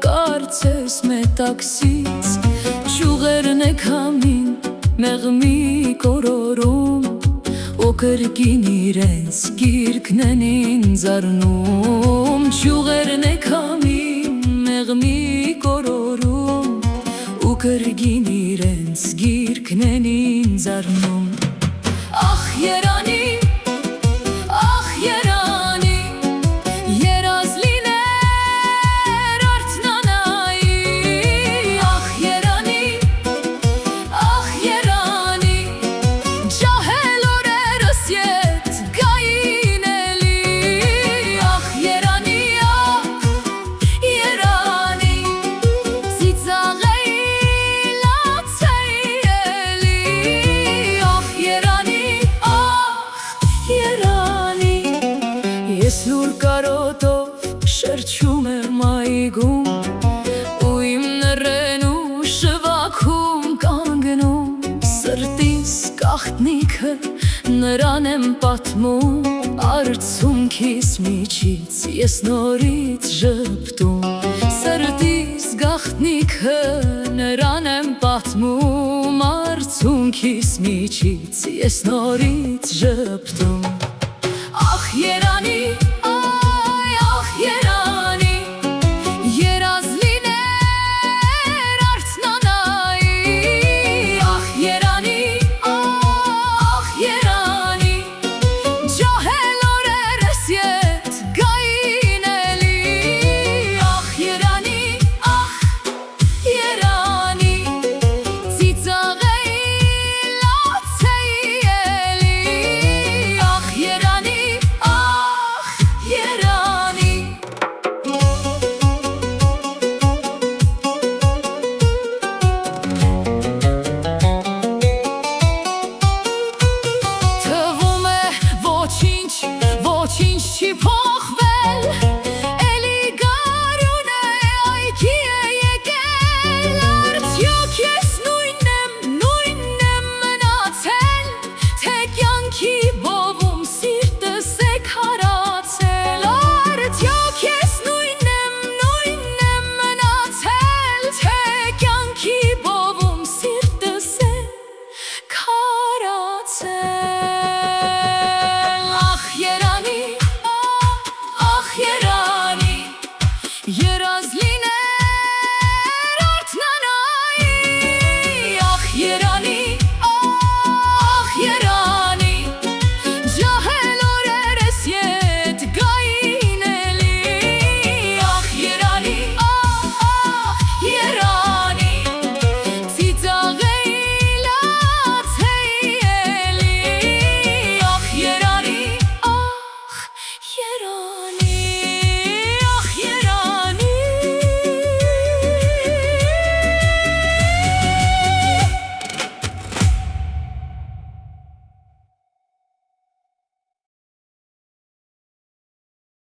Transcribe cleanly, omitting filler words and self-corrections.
կարծես մետաքսից Ճյուղերն է քամին մեղմի կորորում Ու կրկին իրենց գիրկն են ինձ առնում Ճյուղերն է քամին մեղմի կորորում Ու կրկին իրենց գիրկն են ինձ առնում Ախ երանի Ես լուր կարոտով շրջում եմ այգում Ու իմ նռեն ու շվաքում կանգնում Սրտիս գաղտնիքը նրան եմ պատմում Արցունքիս միջից ես նորից ժպտում Սրտիս գաղտնիքը նրան եմ պատմում Արցունքիս միջից ես նորից ժպտում Ախ երանի